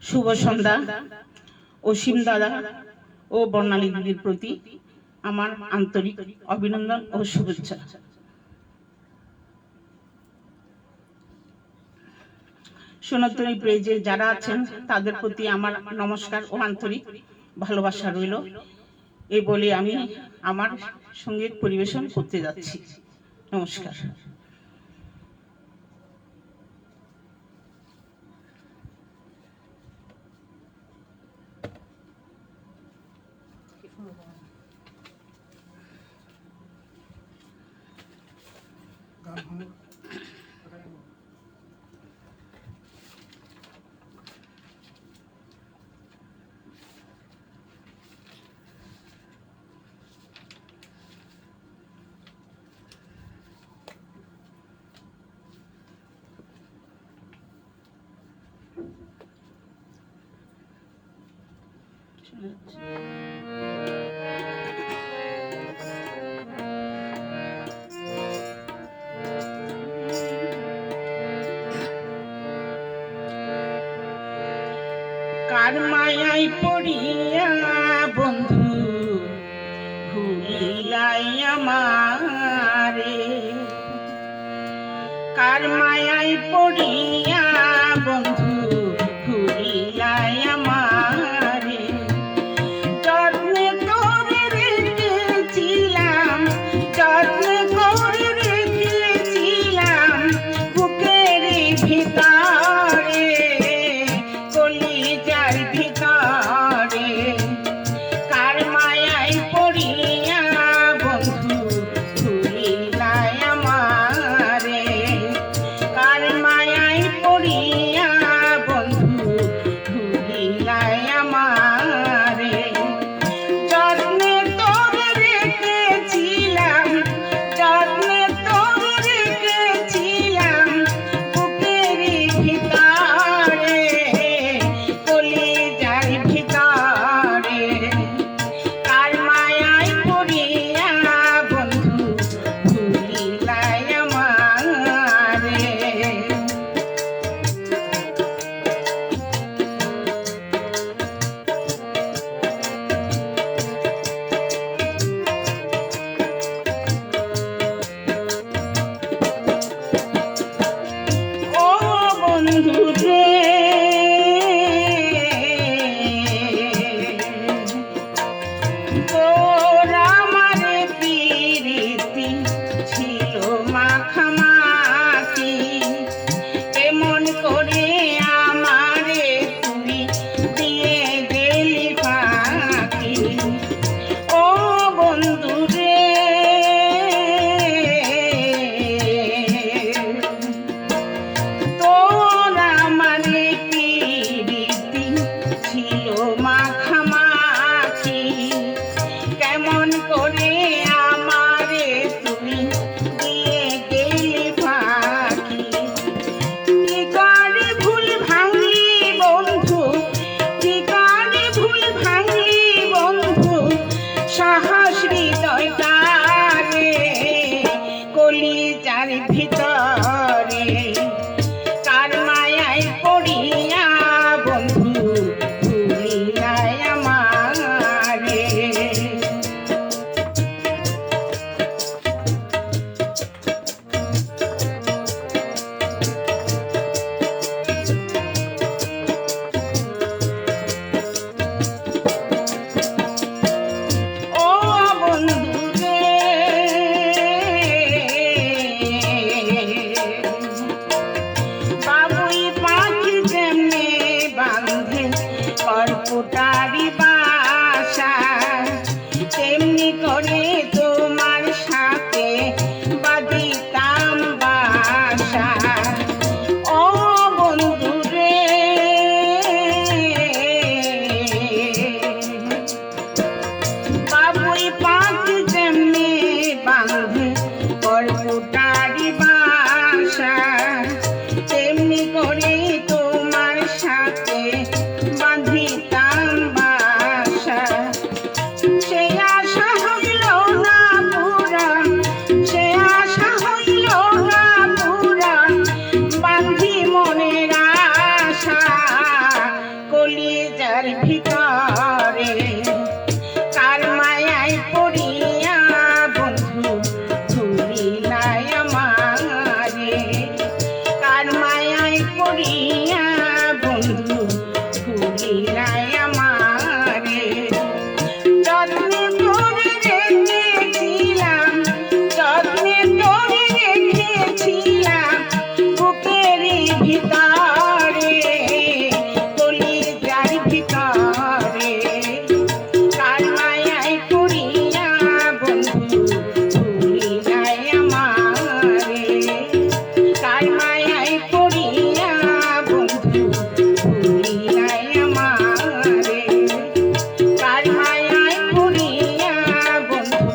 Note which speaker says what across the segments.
Speaker 1: শুভ সন্ধ্যা। অসীম দাদা ও বর্ণালী দিদির প্রতি আমার আন্তরিক অভিনন্দন ও শুভেচ্ছা। সোনাতরী পেজে যারা আছেন তাদের প্রতি আমার নমস্কার ও আন্তরিক ভালোবাসা রইল। এই বলে আমি আমার সঙ্গীত পরিবেশন করতে যাচ্ছি। নমস্কার। কার মায়ায় পড়িয়া বন্ধু ভুলিলাই আমারে, কার মায়ায় পড়িয়া বন্ধু ভুলিলাই আমারে, যত্নে করে রেখেছিলাম, যত্নে করে রেখেছিলাম বুকের ভিতরে, কলিজার ভিতরে, কার মায়ায় পড়িয়া বন্ধু ভুলিলাই আমারে, কার মায়ায় পড়িয়া বন্ধু ভুলিলাই আমারে, যত্নে তোরে রেখেছিলাম, যত্নে তোরে রেখেছিলাম বুকের ভিতরে, কলিজার ভিতরে, কার মায়ায় পড়িয়া বন্ধু ভুলিলাই আমারে। ও বন্ধু রে, তোর আমার প্রীতি ছিল মাখামাখি, এমন করে আমারে তুই দিয়ে গেলি ফাঁকি। ও বন্ধু রে, তোর আমার করিয়া বন্ধু ভুলিলাই আমারে যত্নে করে রেখেছিলাম যত্নে করে রেখেছিলাম বুকের ভিতরে কলিজার ভিতরে কার মায়ায় করিয়া বন্ধু ভুলিলাই আমারে কার মায়ায় করিয়া বন্ধু ভুলিলাই আমারে কার মায়ায় করিয়া বন্ধু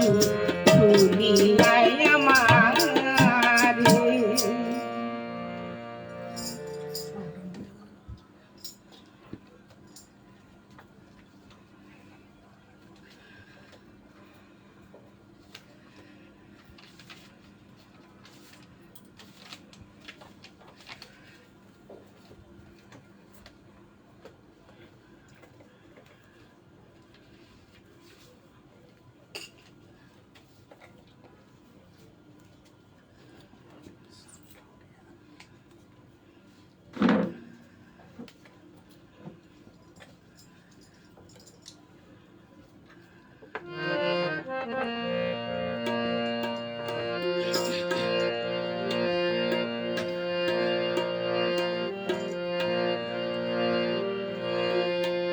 Speaker 1: ভুলিলাই আমারে।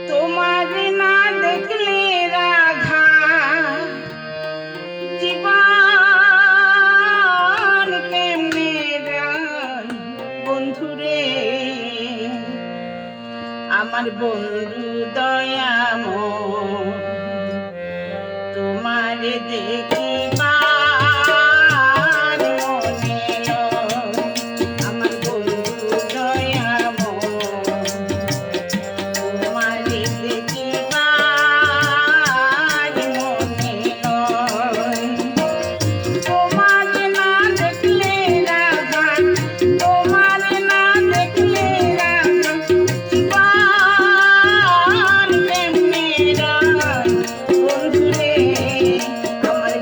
Speaker 1: তোমার না দেখলে রাধা জীবন কেমনে যায় বন্ধুরে আমার বন্ধু দয়াময় তোমার দেখিবার মনে লয় আমার বন্ধু দয়াময় তোমার দেখিবার মনে লয় তোমার না দেখলে রাধা তোমার না দেখলে রাধা জীবন কেমনে যায় বন্ধুরে আমার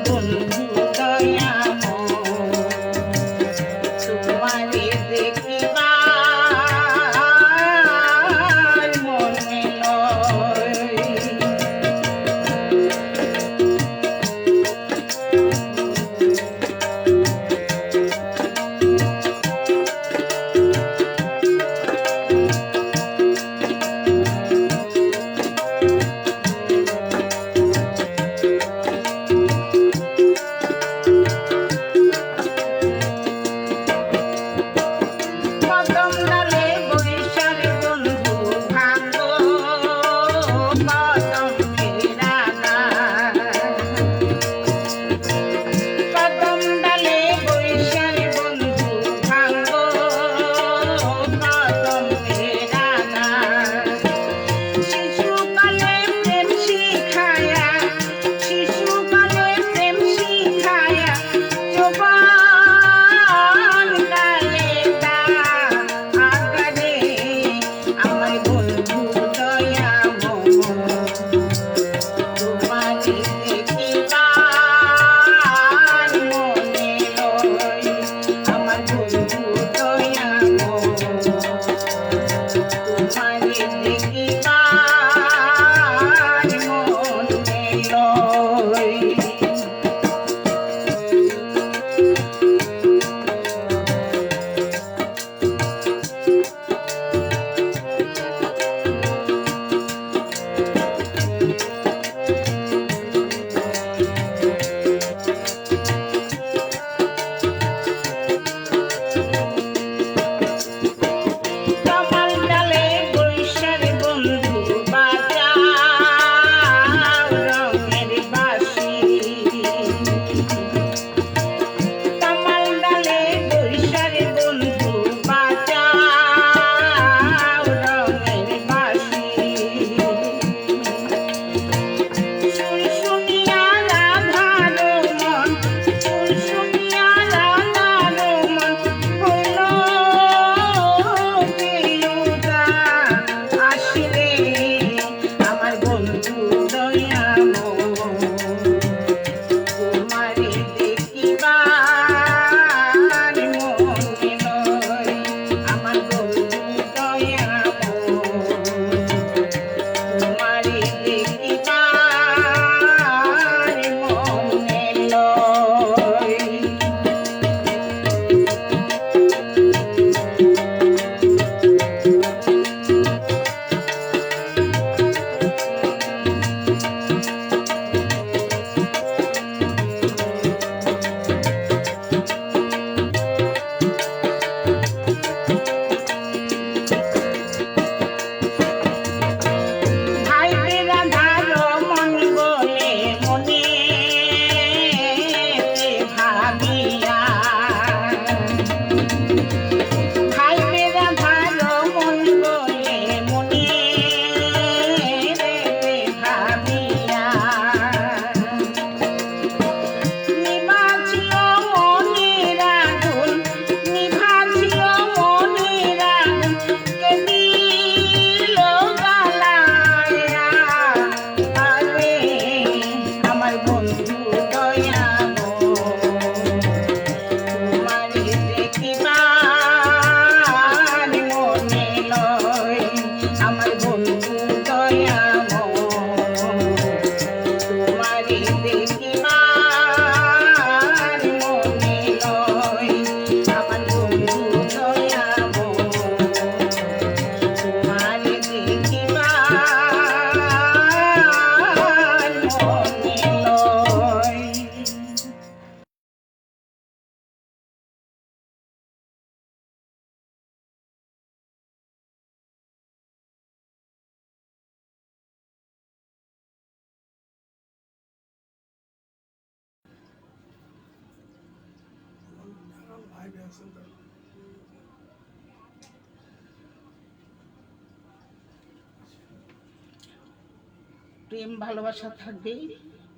Speaker 1: প্রেম ভালোবাসা থাকবেই,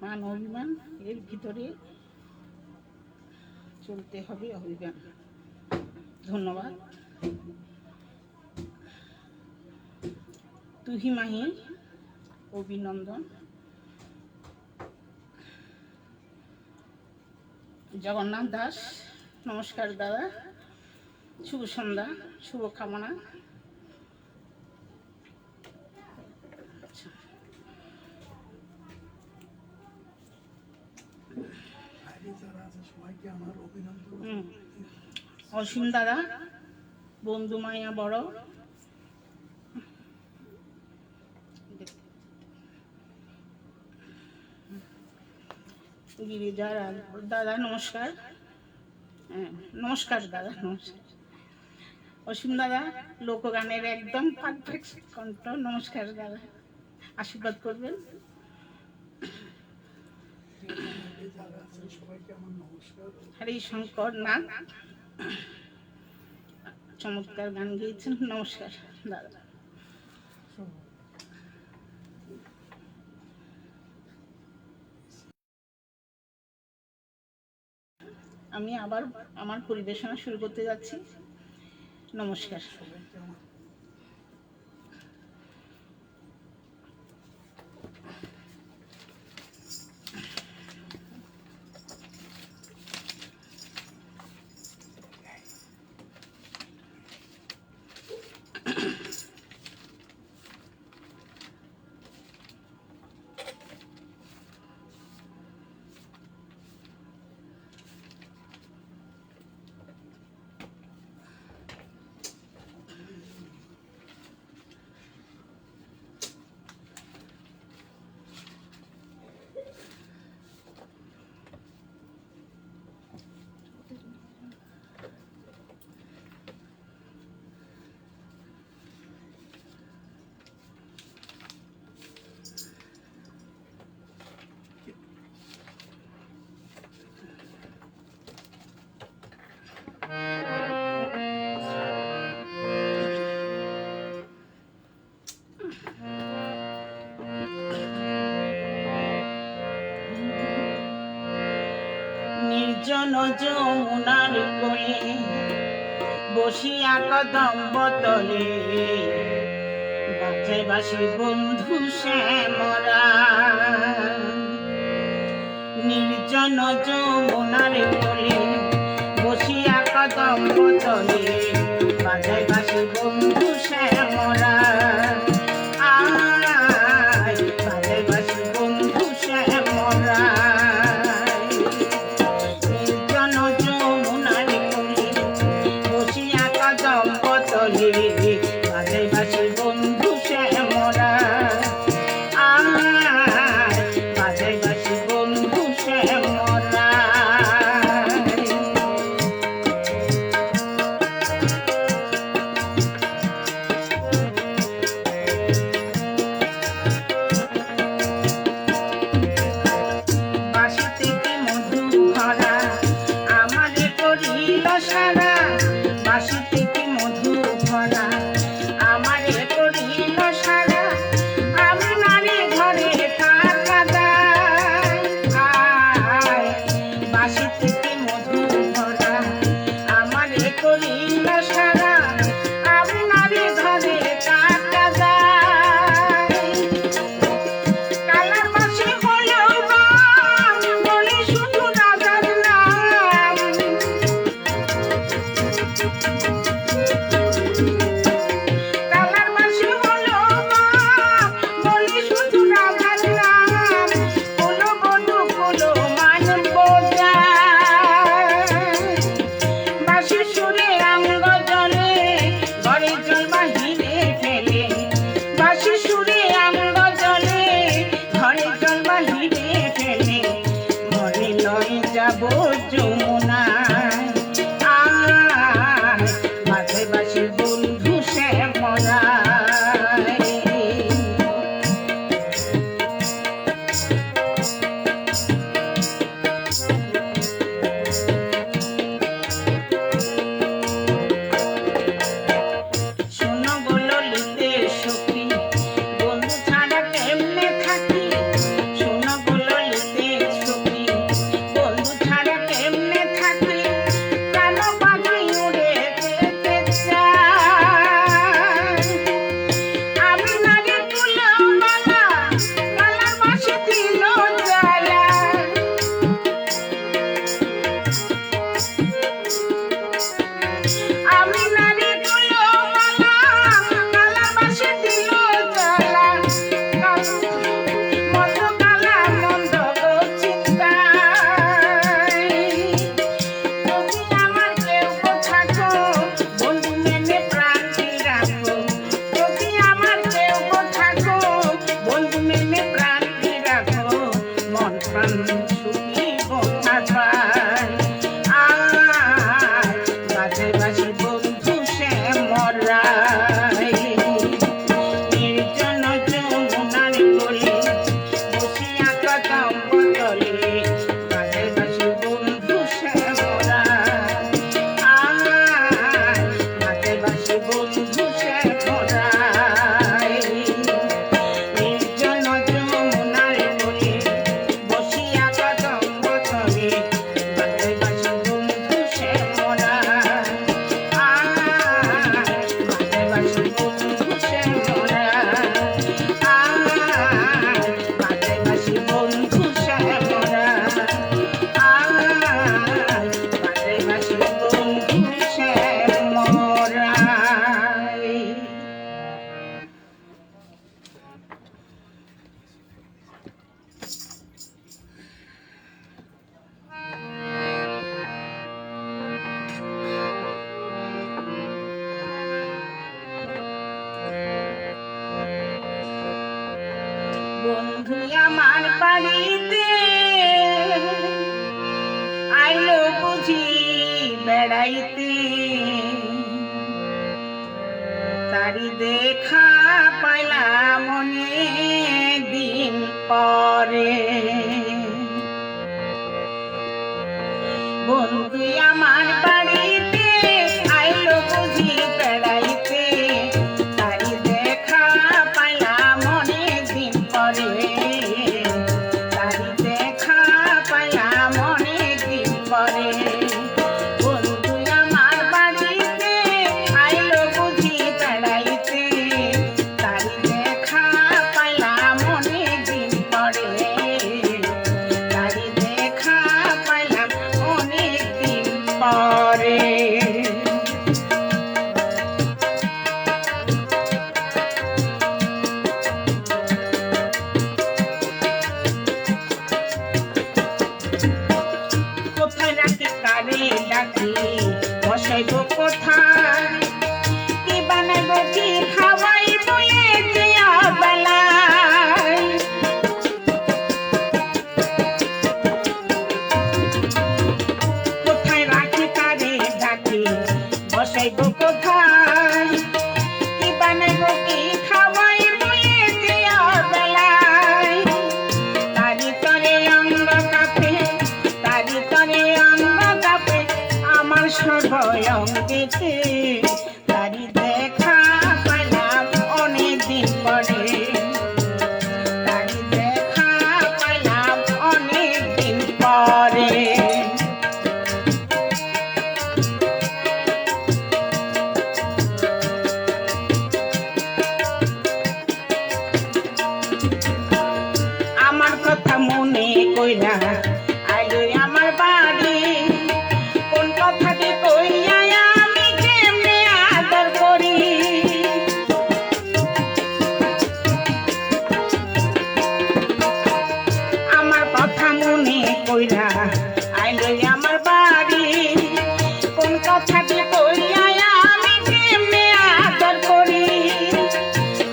Speaker 1: মান অভিমান এর ভিতরে চলতে হবে অভিমান। ধন্যবাদ। তুহি মাহি অভিনন্দন। জগন্নাথ দাস নমস্কার দাদা, শুভ সন্ধ্যা, শুভ কামনা। অসীম দাদা, বন্ধু মায়া বড়, গিরিজা দাদা নমস্কার। নমস্কার দাদা, নমস্কার। অসীম দাদা লোকগানের একদম পারফেক্ট কণ্ঠ। নমস্কার দাদা, আশীর্বাদ করবেন। হরি শঙ্কর নাথ চমৎকার গান গেয়েছেন। নমস্কার দাদা। আমি আবার আমার পরিবেশনা শুরু করতে যাচ্ছি। নমস্কার। নির্জন যমুনার কোলে বসিয়া কদম্ব তলে বাজায় বাঁশি বন্ধু শ্যামরা। নির্জন যমুনার কোলে বসিয়া কদম্ব তলে বাজায় বাঁশি বন্ধু শ্যামরা। বাজায় বাঁশি বন্ধু শ্যামরা। বাজায় বাঁশি বন্ধু শ্যামরা। বাজায় বাঁশি বন্ধু শ্যামরা। বাড়িতে আইলো বুঝি বেড়াইতে, তারি দেখা পাইলাম অনেক দিন পরে। বন্ধু আমার বাড়িতে আইলো বুঝি বেড়াইতে, তারি দেখা পাইলাম অনেক দিন পরে, তারি দেখা পাইলাম অনেক দিন পরে। বন্ধু আমার বাড়িতে আইলো বুঝি বেড়াইতে, তারি দেখা পাইলাম অনেক দিন পরে, তারি দেখা পাইলাম অনেক দিন পরে। কোথায় রাখি কারে ডাকি বসাইব কোথায়, কি বানাইব কি খাওয়াইব এ দিয়া বেলায়। কোথায় রাখি কারে ডাকি বসাইব কোথায়, কি বানাইব কি খাওয়াইব এ দিয়া বেলায়। তারি তরে অঙ্গ কাঁপে, তারি তরে অঙ্গ কাঁপে আমার সর্বঙ্গেতে, তারি দেখা পাইলাম অনেক দিন পরে, তারি দেখা পাইলাম অনেক দিন পরে। আমার কথা মনে কইরা আইলো আমার বাড়ি, কোন কথাটি কইয়া আমি কেমনে আদর করি। আমার কথা মনে কইরা আইলো আমার বাড়ি, কোন কথাটি কইয়া আমি কেমনে আদর করি।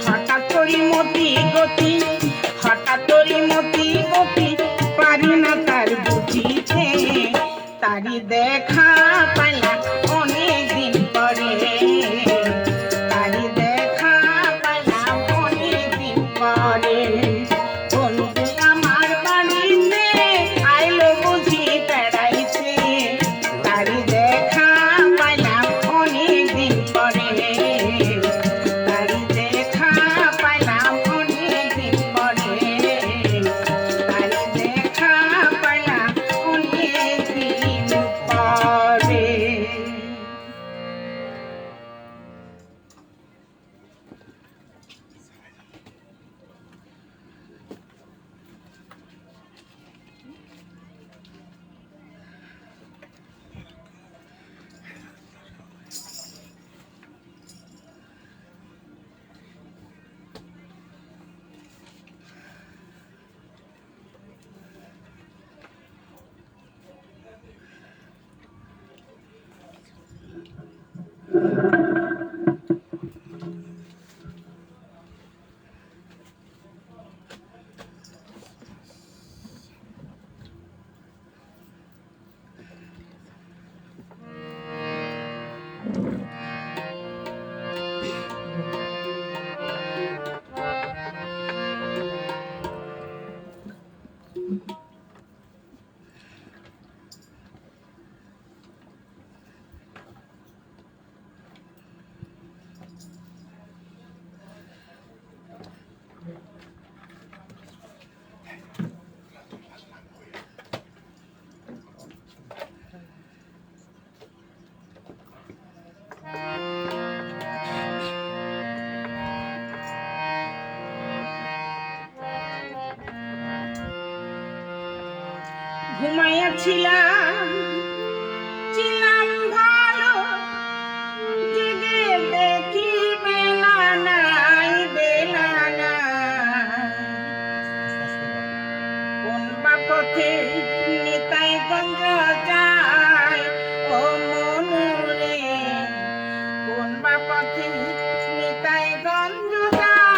Speaker 1: হঠাৎ করি মতি গতি, হঠাৎ করি মতি গতি পারি না তার বুঝিতে, তারি দেখা পাইলাম অনেক দিন পরে, তারি দেখা পাইলাম অনেক দিন পরে। বন্ধু আমার বাড়িতে আইলো বুঝি বেড়াইতে, তারি দেখা পাইলাম অনেক দিন পরে, তারি দেখা পাইলাম অনেক দিন পরে, তারি দেখা পাইলাম অনেক দিন পরে। ঘুমাইয়াছিলাম ছিলাম ভালো, জেগে দেখি বেলা নাই, বেলা নাই। কোন বা পথে নিতাই গঞ্জ যায় ও মনুরে, কোন বা পথে নিতাই গঞ্জ যায়।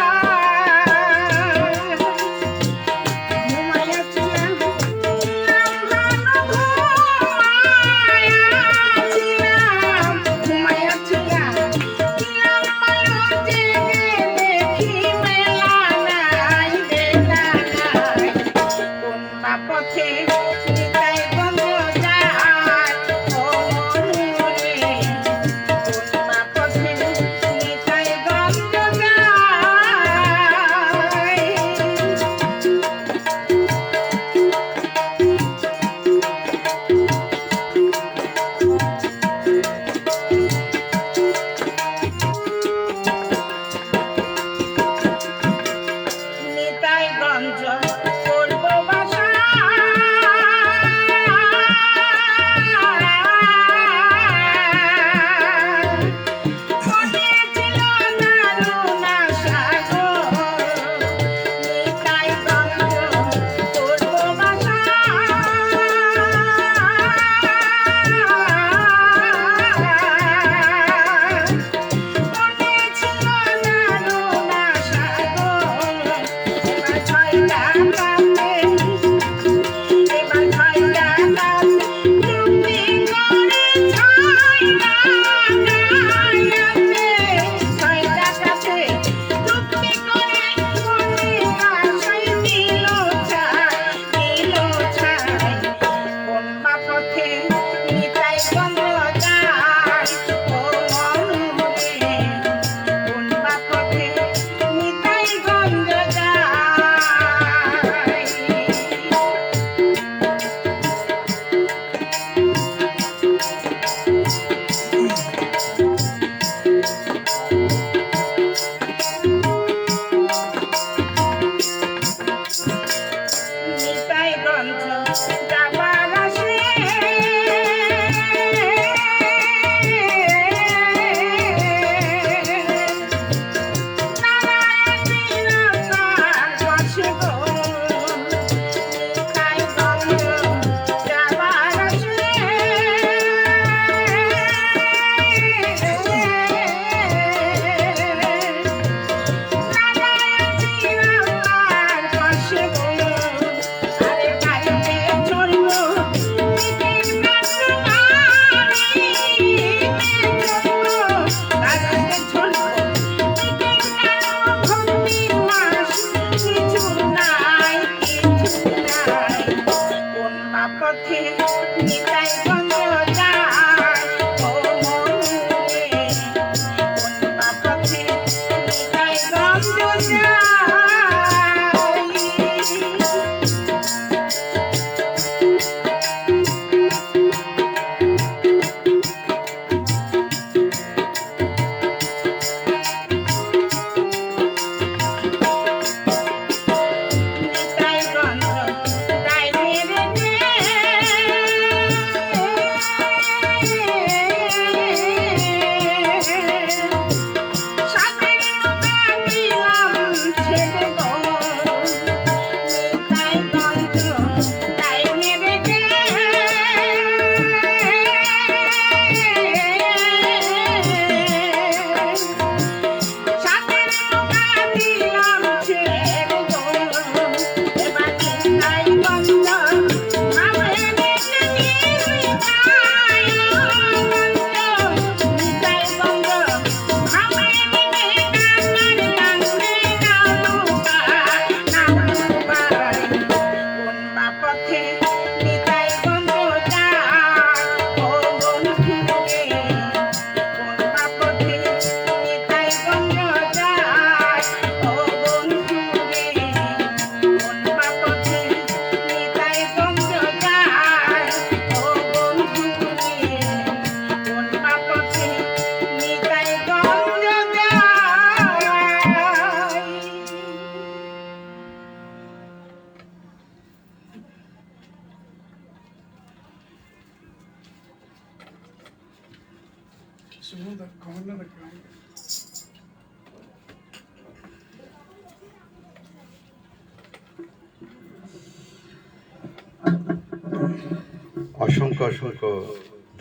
Speaker 2: অসংখ্য অসংখ্য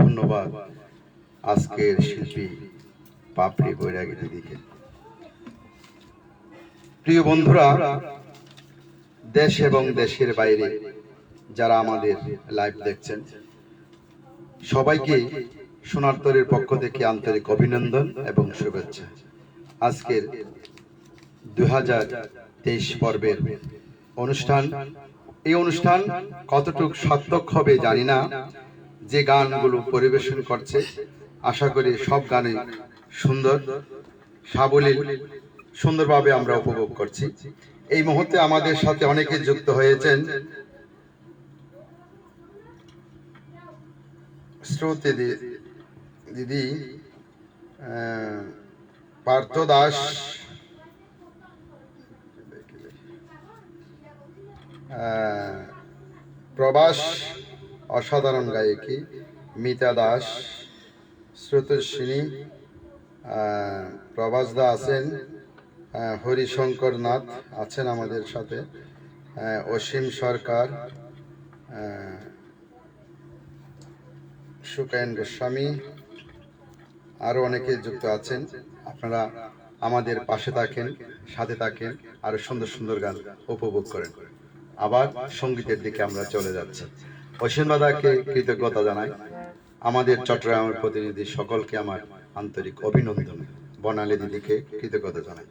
Speaker 2: ধন্যবাদ আজকের শিল্পী পাপড়ি বৈরাগী দিদিকে। প্রিয় বন্ধুরা, দেশ এবং দেশের বাইরে যারা আমাদের লাইভ দেখছেন, সবাইকে সোনারতরের পক্ষ থেকে আন্তরিক অভিনন্দন এবং শুভেচ্ছা। আজকের 2023 পর্বের অনুষ্ঠান, এই অনুষ্ঠান কতটুকু সার্থক হবে জানি না। যে গানগুলো পরিবেশন করছে, আশা করি সব গানে সুন্দর, সাবলীল, সুন্দরভাবে আমরা উপভোগ করছি। এই মুহূর্তে আমাদের সাথে অনেকে যুক্ত হয়েছেন। শ্রুতি দিদি, পার্থ দাস, প্রবাস অসাধারণ গায়িকী, মিতা দাস, শ্রুতস্বিনী, প্রবাস দা আছেন, হরিশঙ্কর নাথ আছেন আমাদের সাথে, অসীম সরকার, সুকায়ন গোস্বামী, আরো অনেকে যুক্ত আছেন। আপনারা আমাদের পাশে থাকেন, সাথে থাকেন, আরো সুন্দর সুন্দর গান উপভোগ করেন। আবার সঙ্গীতের দিকে আমরা চলে যাচ্ছি। অসীম দাদাকে কৃতজ্ঞতা জানাই, আমাদের চট্টগ্রামের প্রতিনিধি সকলকে আমার আন্তরিক অভিনন্দন, বনালী দিদিকে কৃতজ্ঞতা জানাই।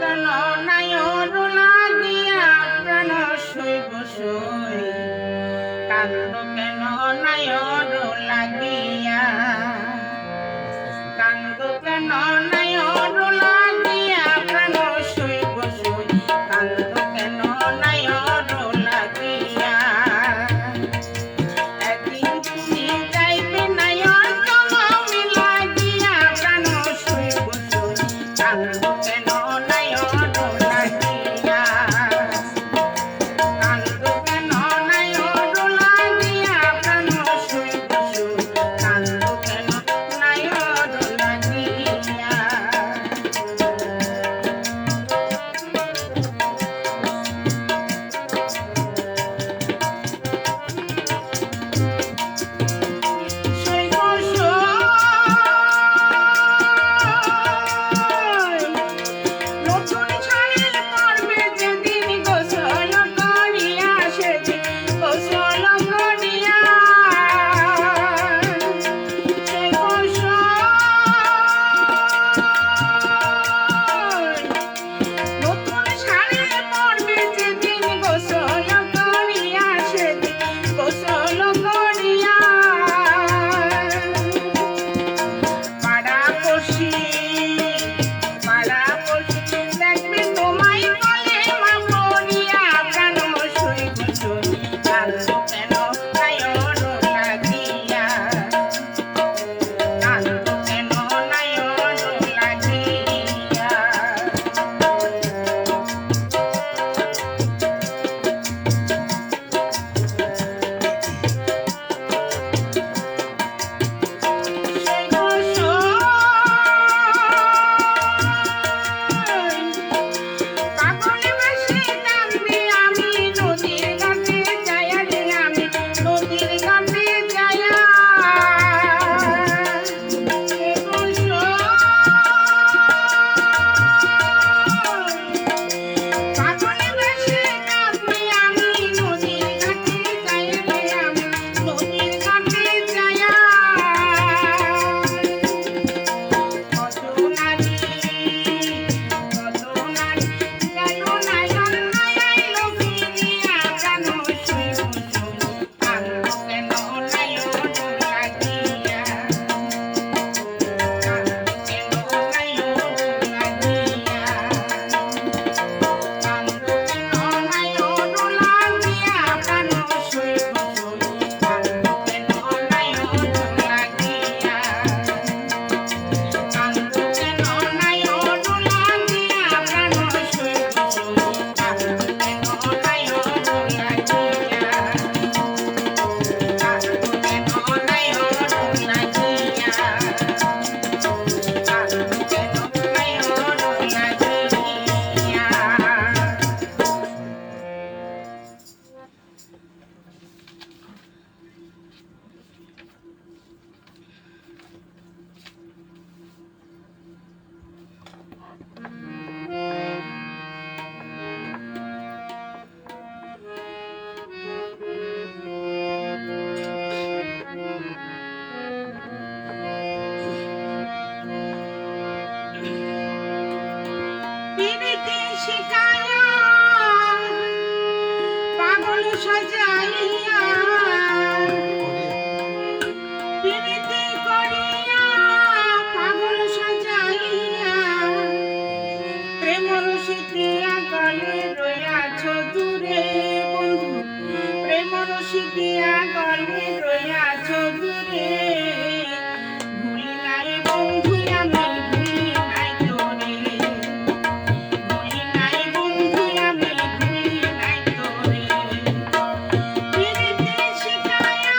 Speaker 1: কেন নায়র লাগিয়া প্রাণ শৈব সই, কান্দ কেন নায়র লাগিয়া, কান্দ কেন নায়র লাগিয়া প্রাণ শৈব সই, কান্দ কেন নায়র লাগিয়া। একদিন তুমি যাইবে নায়র জনমী লাগিয়া প্রাণ শৈব সই, কান্দ কেন শিখায়া পাগল সাজাইয়া পিরিতি করিয়া পাগল সাজাইয়া প্রেম রসিকিয়া গলে রইয়াছ দূরে বন্ধু প্রেম রসিকিয়া গলে রইয়াছ দূরে ভুলি নাই বন্ধু আমি ভুলি নাই তোরে ভুলি নাই বন্ধু আমি ভুলি নাই তোরে পিরিতি শিখায়া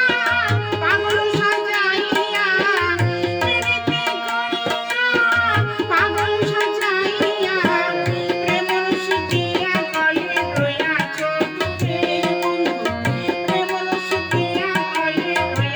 Speaker 1: পাগল সাজাইয়া পিরিতি করিয়া পাগল সাজাইয়া প্রেম রসিকিয়া গলে রইয়াছ দূরে বন্ধু প্রেম রসিকিয়া গলে রইয়াছ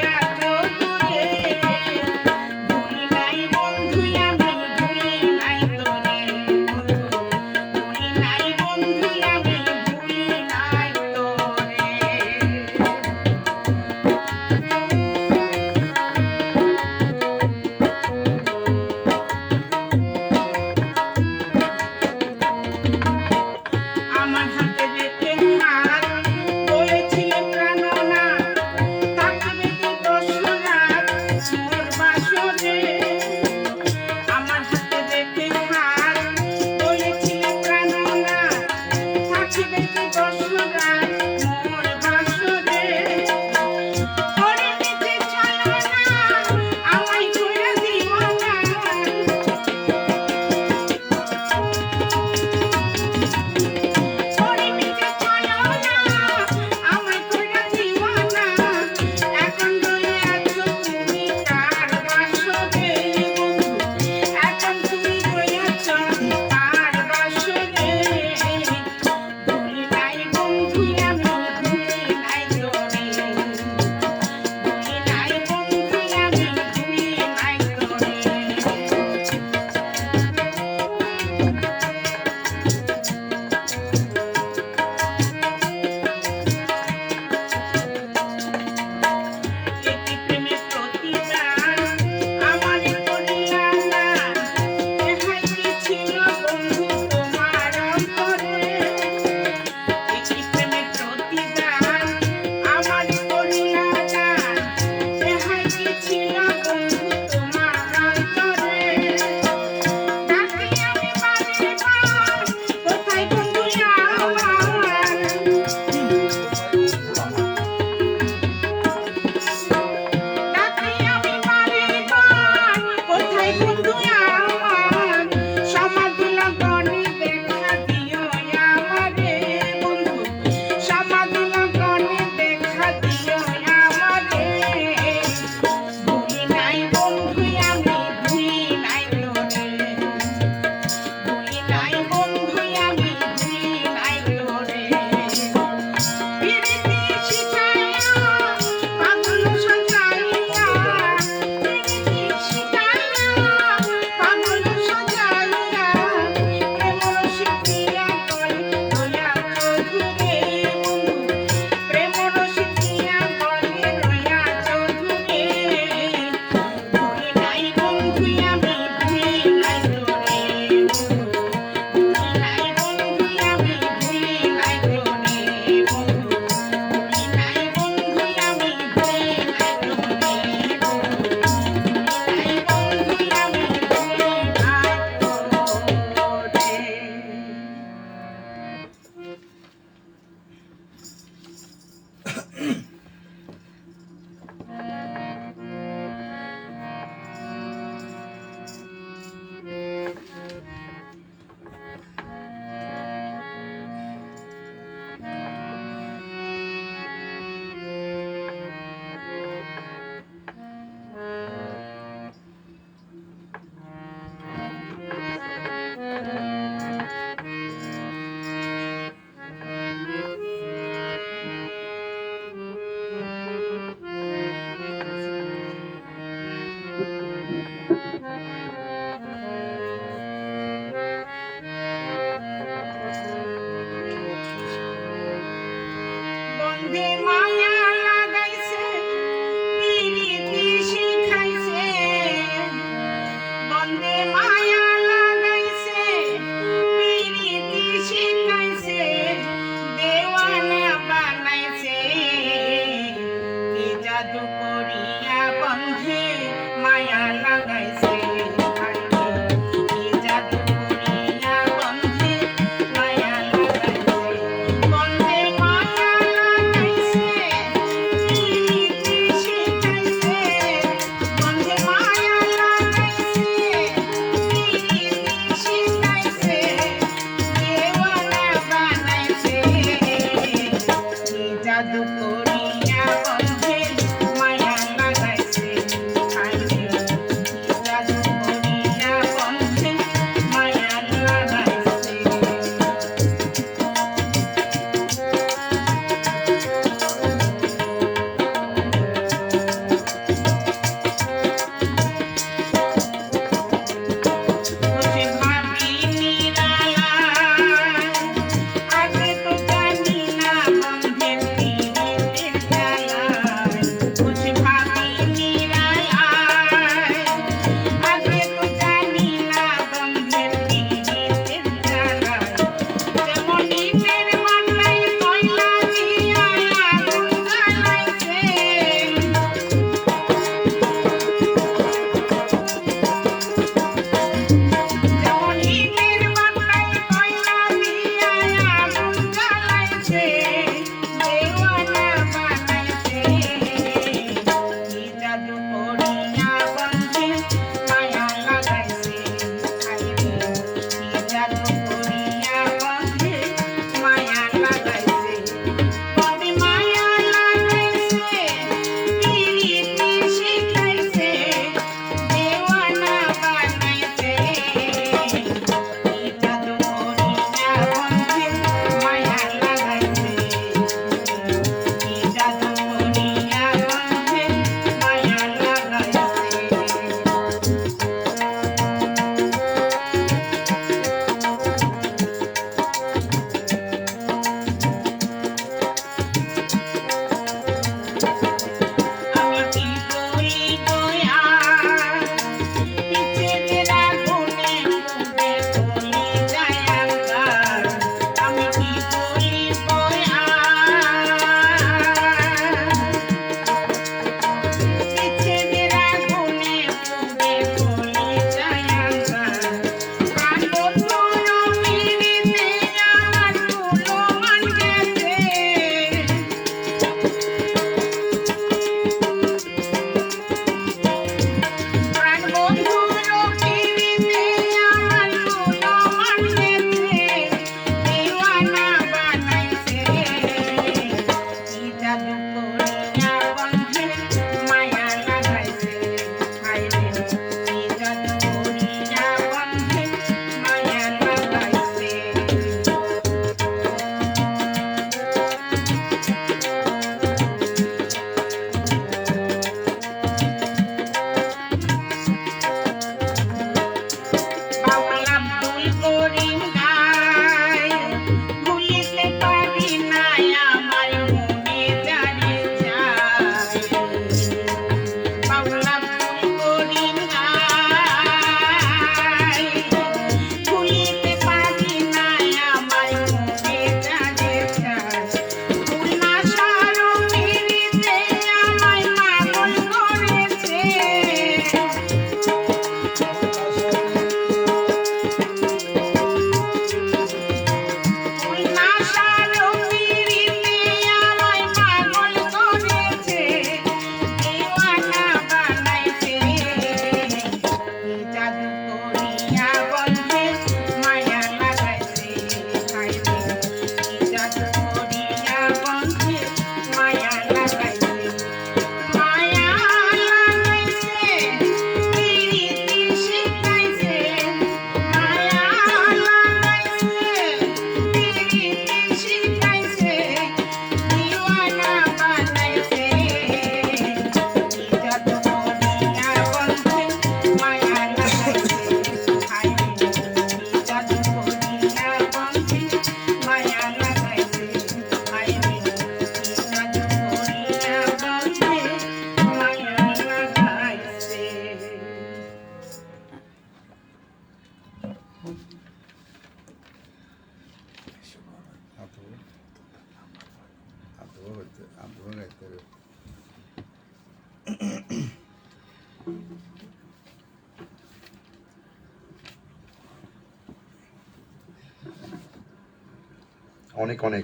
Speaker 2: অনেক অনেক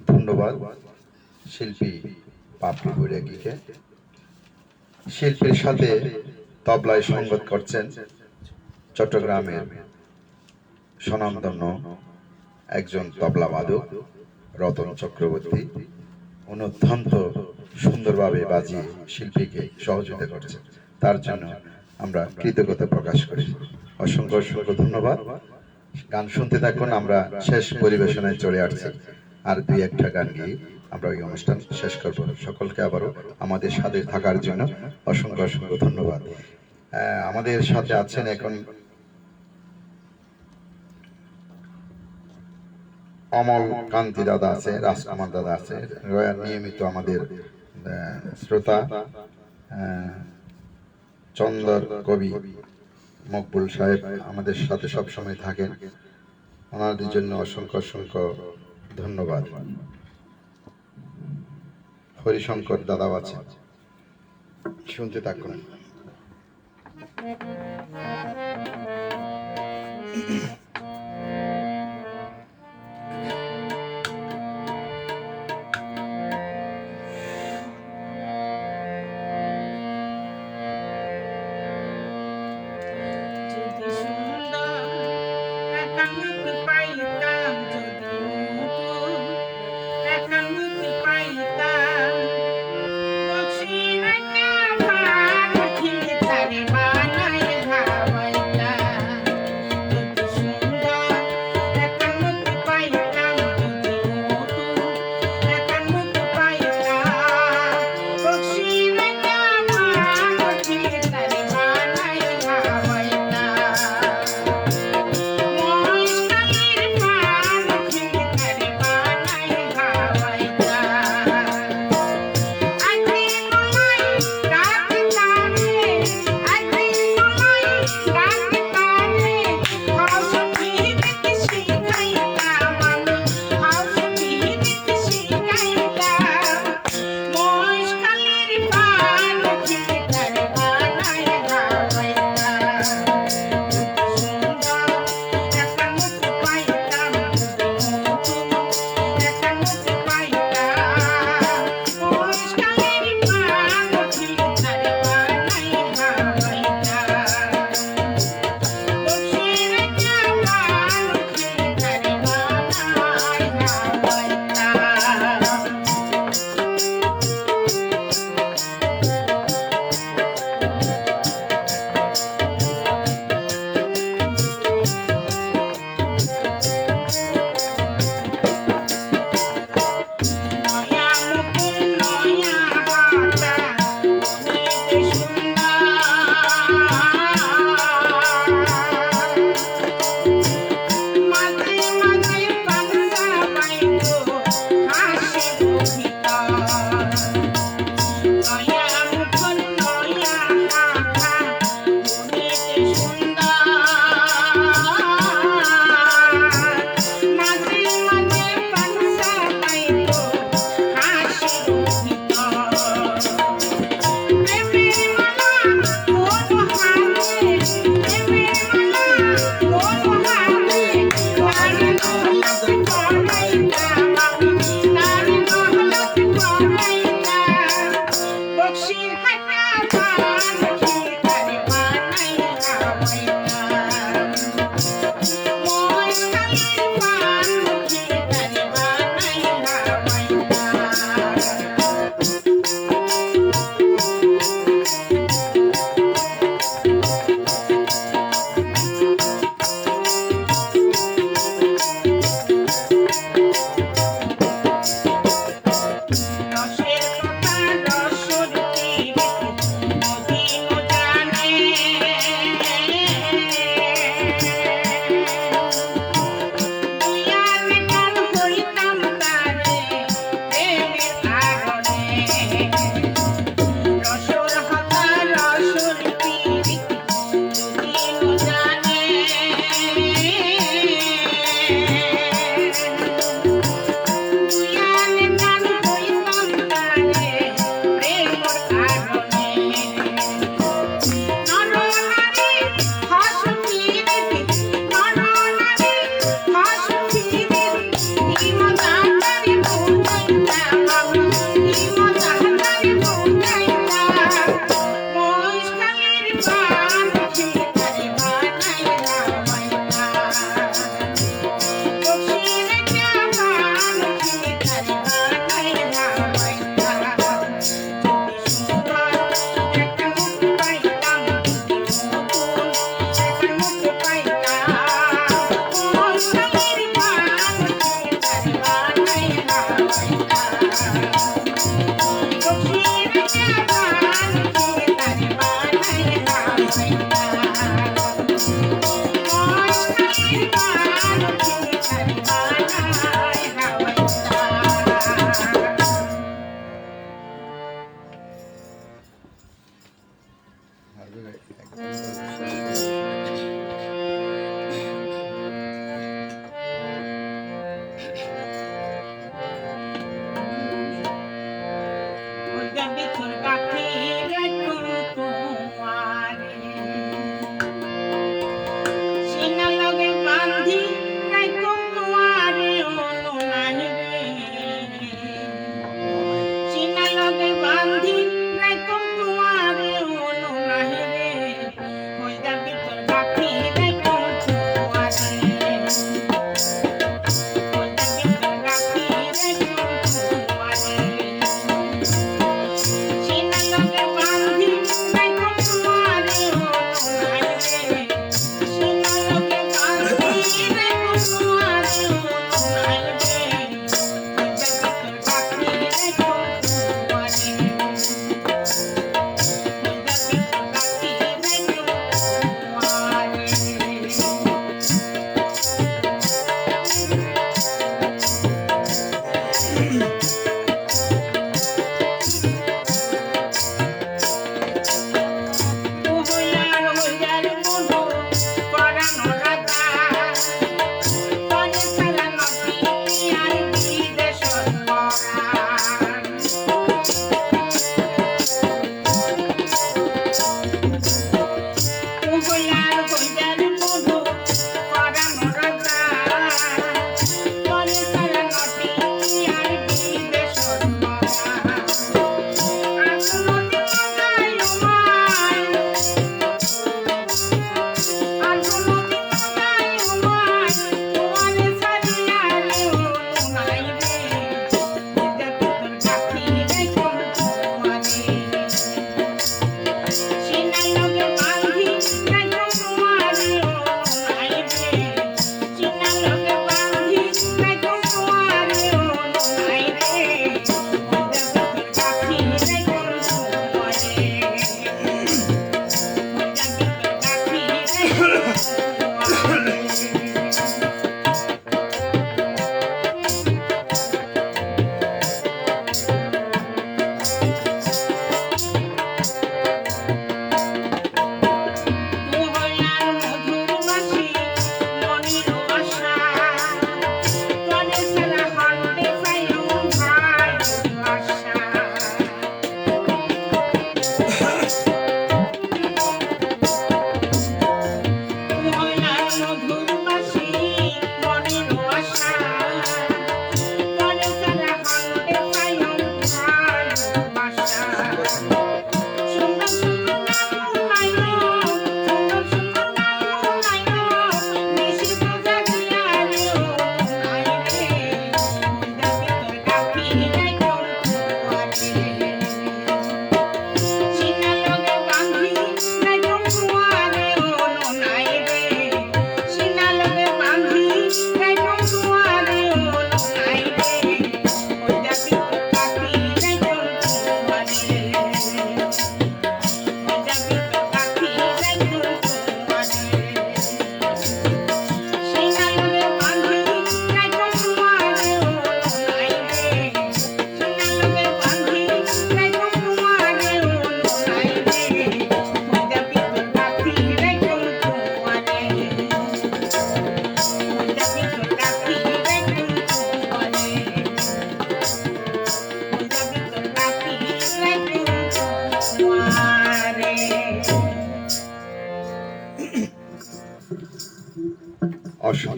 Speaker 2: ধন্যবাদ শিল্পী পাপড়ি বৈরাগীকে। শিল্পীর সাথে তবলায় সঙ্গত করছেন চট্টগ্রামের স্বনামধন্য একজন তবলা বাদক রতন চক্রবর্তী। উনি অত্যন্ত সুন্দরভাবে বাজিয়ে শিল্পীকে সহযোগিতা করছেন, তার জন্য আমরা কৃতজ্ঞতা প্রকাশ করি। অসংখ্য অসংখ্য ধন্যবাদ। গান শুনতে থাকুন, আমরা শেষ পরিবেশনায় চলে আসছি। আর দুই একটা গান গিয়ে আমরা ওই অনুষ্ঠান শেষ করব। সকলকে আবারও আমাদের সাথে থাকার জন্য অসংখ্য অসংখ্য ধন্যবাদ। আমাদের সাথে আছেন এখন অমল কান্তি দাদা আছে, রাজকুমার দাদা আছে, রয়ার নিয়মিত আমাদের শ্রোতা চন্দর কবি মকবুল সাহেব আমাদের সাথে সবসময় থাকেন। ওনাদের জন্য অসংখ্য অসংখ্য ধন্যবাদ। হরিশঙ্কর দাদাও আছে, শুনতে থাকুন।
Speaker 1: যদি সুন্দর একান্নকে পাইতাম, যদি মধুর একান্নকে পাইতাম, বসি রাখা ভাত খেয়ে তারে বানায় খাওয়াইতাম। যদি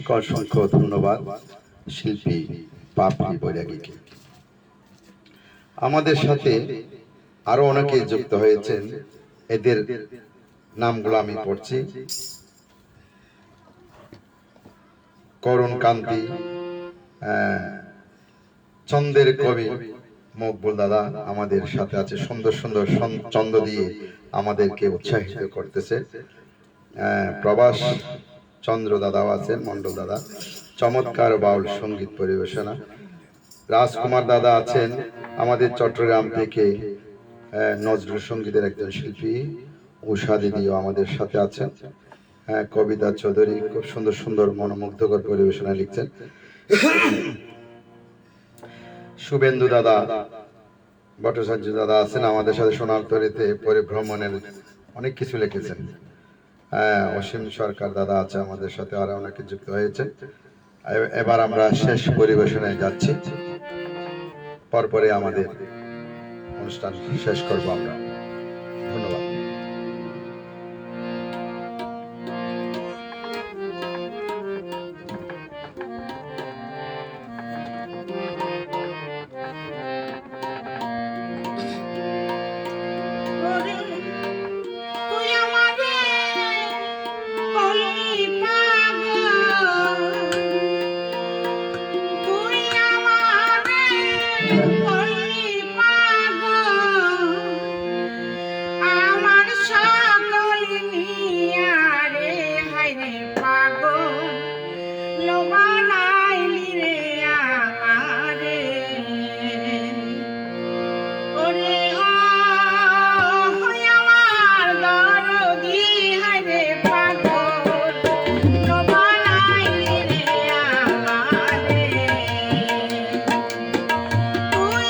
Speaker 2: অসংখ্য অসংখ্য ধন্যবাদ শিল্পী পাপড়ি বৈরাগীকে। আমাদের সাথে আরো অনেকে যুক্ত হয়েছেন, এদের নামগুলো আমি পড়ছি। করুণ কান্তি, চন্দের কবি মকবুল দাদা আমাদের সাথে আছে, সুন্দর সুন্দর ছন্দ দিয়ে আমাদেরকে উৎসাহিত করতেছে। প্রবাস চন্দ্র দাদাও আছেন, মন্ডল দাদা, চমৎকার বাউল সঙ্গীত পরিবেশনা। রাজকুমার দাদা আছেন আমাদের চট্টগ্রাম থেকে, নজরুল সঙ্গীতের একজন শিল্পী। উষা দিদিও আমাদের সাথে আছেন। কবিতা চৌধুরী খুব সুন্দর সুন্দর মনোমুগ্ধকর পরিবেশনা লিখছেন। শুভেন্দু দাদা, ভট্টাচার্য দাদা আছেন আমাদের সাথে, সোনারতরীতে পরিভ্রমণের অনেক কিছু লিখেছেন। অসীম সরকার দাদা আছে আমাদের সাথে, আরো অনেকে যুক্ত হয়েছে। এবার আমরা শেষ পরিবেশনায় যাচ্ছি, পরপরে আমাদের অনুষ্ঠান শেষ করবো আমরা। ধন্যবাদ।
Speaker 1: তুই আমারে বললি পাগল, তুই আমারে বললি পাগল, আমার সকল নিয়া রে হায়রে পাগল, লোবানাইলি রে আমারে। ওরে ও হই আমার দরদি হায়রে পাগল, লোবানাইলি রে আমারে। তুই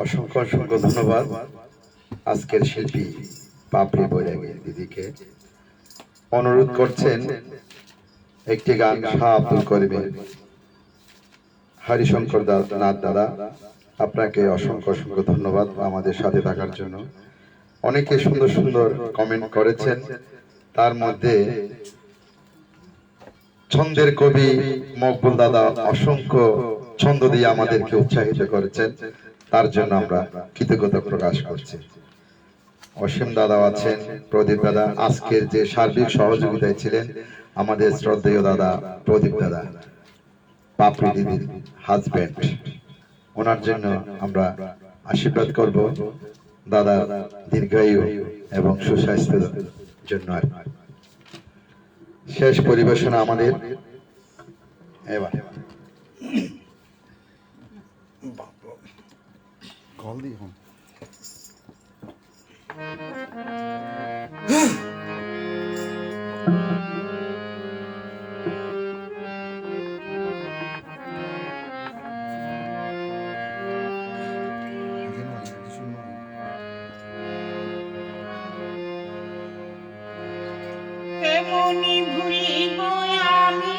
Speaker 2: অসংখ্য অসংখ্য ধন্যবাদ আজকের শিল্পী পাপড়ি বৈরাগী দিদিকে। অনুরোধ করছেন একটি গান শাহ আব্দুল করিমের। হরিশঙ্কর নাথ দাদা, আপনাকে অসংখ্য অসংখ্য ধন্যবাদ আমাদের সাথে থাকার জন্য। অনেকে সুন্দর সুন্দর কমেন্ট করেছেন, তার মধ্যে ছন্দের কবি মকবুল দাদা অসংখ্য ছন্দ দিয়ে আমাদেরকে উৎসাহিত করেছেন, তার জন্য আমরা কৃতজ্ঞতা প্রকাশ করছি। অসীম দাদা আছেন, প্রদীপ দাদা, আজকের যে সার্বিক সহযোগিতায় ছিলেন আমাদের শ্রদ্ধেয় দাদা প্রদীপ দাদা, পাপড়ি দিদির হাজবেন্ড, ওনার জন্য আমরা আশীর্বাদ করব দাদার দীর্ঘায়ু এবং সুস্বাস্থ্যের জন্য। আর শেষ পরিবেশনা আমাদের এবার কল দিই এখন।
Speaker 1: কেমনি ভুলিব আমি,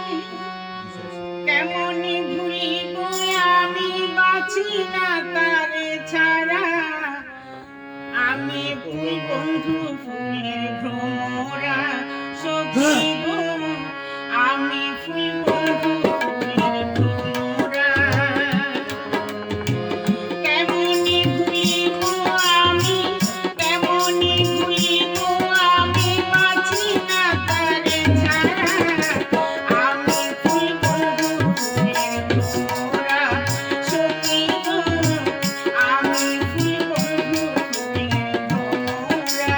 Speaker 1: কেমনি ভুলিব আমি, বাঁচি না তারে ছাড়া। আমি ফুল বন্ধু ফুলের ভ্রমরা সখী গো, আমি ফুল বন্ধু ফুলের ভ্রমরা। কেমনি ভুলিব আমি, কেমনি ভুলিব আমি, বাঁচি না তারে ছাড়া। আমি ফুল বন্ধু ফুলের ভ্রমরা সখী গো, আমি ফুল বন্ধু ফুলের ভ্রমরা।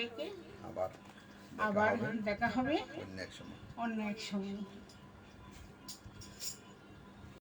Speaker 1: সবাইকে
Speaker 2: আবার
Speaker 1: আবার দেখা হবে
Speaker 2: অন্য এক সময়।
Speaker 1: অন্য এক সময়।